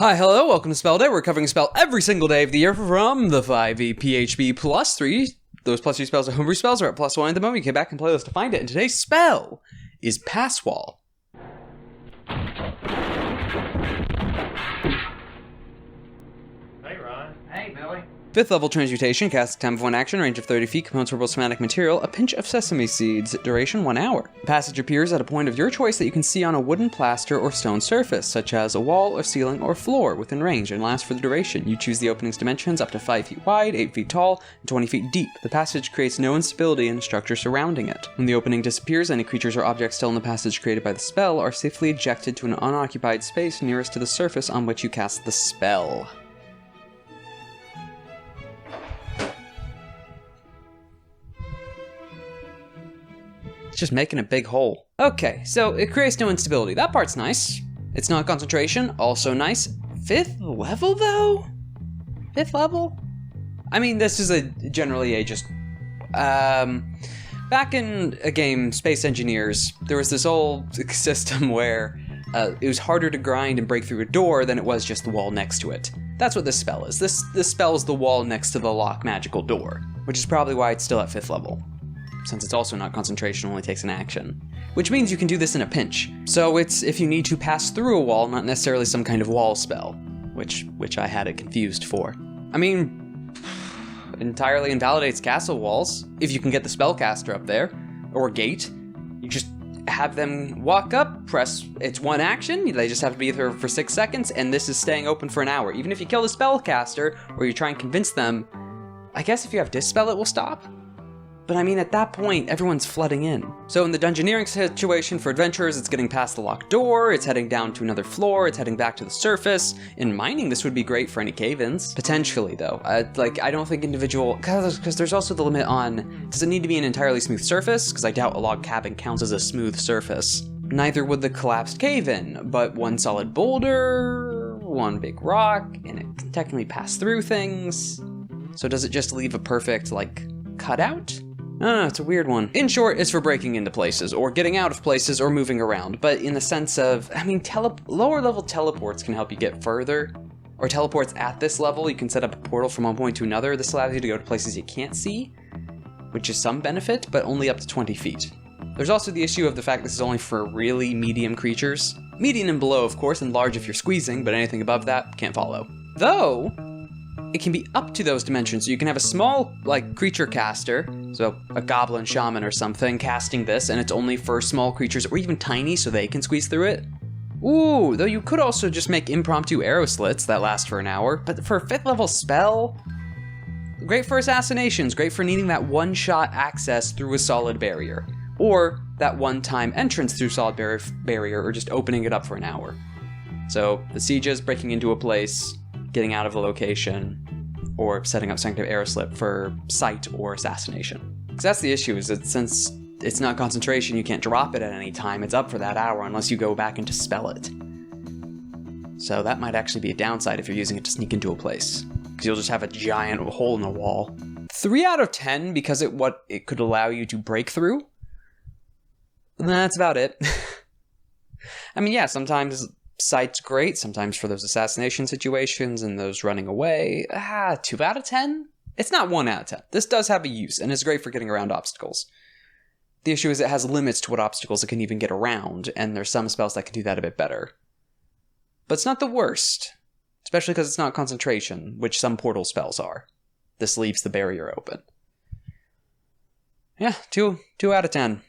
Hi, hello, welcome to Spell Day. We're covering a spell every single day of the year from the 5e PHB plus 3. Those plus 3 spells are homebrew spells, are at plus 1 at the moment. You can get back and play those to find it. And today's spell is Passwall. Hey, Ryan. Hey, Billy. 5th level transmutation, cast time of 1 action, range of 30 feet, components purple somatic material, a pinch of sesame seeds, duration 1 hour. The passage appears at a point of your choice that you can see on a wooden, plaster, or stone surface, such as a wall, or ceiling, or floor within range, and lasts for the duration. You choose the opening's dimensions up to 5 feet wide, 8 feet tall, and 20 feet deep. The passage creates no instability in the structure surrounding it. When the opening disappears, any creatures or objects still in the passage created by the spell are safely ejected to an unoccupied space nearest to the surface on which you cast the spell. Just making a big hole. Okay, so it creates no instability. That part's nice. It's not concentration, also nice. 5th level though? 5th level? I mean, this is generally a just, back in a game, Space Engineers, there was this old system where it was harder to grind and break through a door than it was just the wall next to it. That's what this spell is. This spell is the wall next to the lock magical door, which is probably why it's still at 5th level. Since it's also not concentration, only takes an action. Which means you can do this in a pinch. So it's if you need to pass through a wall, not necessarily some kind of wall spell, which I had it confused for. I mean, entirely invalidates castle walls. If you can get the spellcaster up there, or gate, you just have them walk up, press, it's 1 action, they just have to be there for 6 seconds, and this is staying open for an hour. Even if you kill the spellcaster, or you try and convince them, I guess if you have Dispel, it will stop? But I mean, at that point, everyone's flooding in. So in the dungeoneering situation for adventurers, it's getting past the locked door, it's heading down to another floor, it's heading back to the surface. In mining, this would be great for any cave-ins. Potentially, though. I don't think individual... Because there's also the limit on... Does it need to be an entirely smooth surface? Because I doubt a log cabin counts as a smooth surface. Neither would the collapsed cave-in, but 1 solid boulder, 1 big rock, and it can technically pass through things. So does it just leave a perfect, cutout? I don't know, it's a weird one. In short, it's for breaking into places, or getting out of places, or moving around, but in the sense of, I mean, lower level teleports can help you get further, or teleports at this level, you can set up a portal from one point to another. This allows you to go to places you can't see, which is some benefit, but only up to 20 feet. There's also the issue of the fact this is only for really medium creatures. Medium and below, of course, and large if you're squeezing, but anything above that, can't follow. Though, it can be up to those dimensions, so you can have a small, creature caster, so a goblin shaman or something, casting this, and it's only for small creatures, or even tiny, so they can squeeze through it. Ooh, though you could also just make impromptu arrow slits that last for an hour, but for a 5th level spell, great for assassinations, great for needing that one-shot access through a solid barrier, or that one-time entrance through solid barrier, or just opening it up for an hour. So, the sieges, breaking into a place, getting out of the location, or setting up Sanctum Arrow Slip for sight or assassination. Because that's the issue, is that since it's not concentration, you can't drop it at any time, it's up for that hour unless you go back and dispel it. So that might actually be a downside if you're using it to sneak into a place, because you'll just have a giant hole in the wall. 3 out of 10 because what it could allow you to break through. That's about it. I mean, yeah, sometimes sight's great, sometimes for those assassination situations and those running away. 2 out of 10? It's not 1 out of 10. This does have a use, and it's great for getting around obstacles. The issue is it has limits to what obstacles it can even get around, and there's some spells that can do that a bit better. But it's not the worst, especially because it's not concentration, which some portal spells are. This leaves the barrier open. Yeah, 2 out of 10.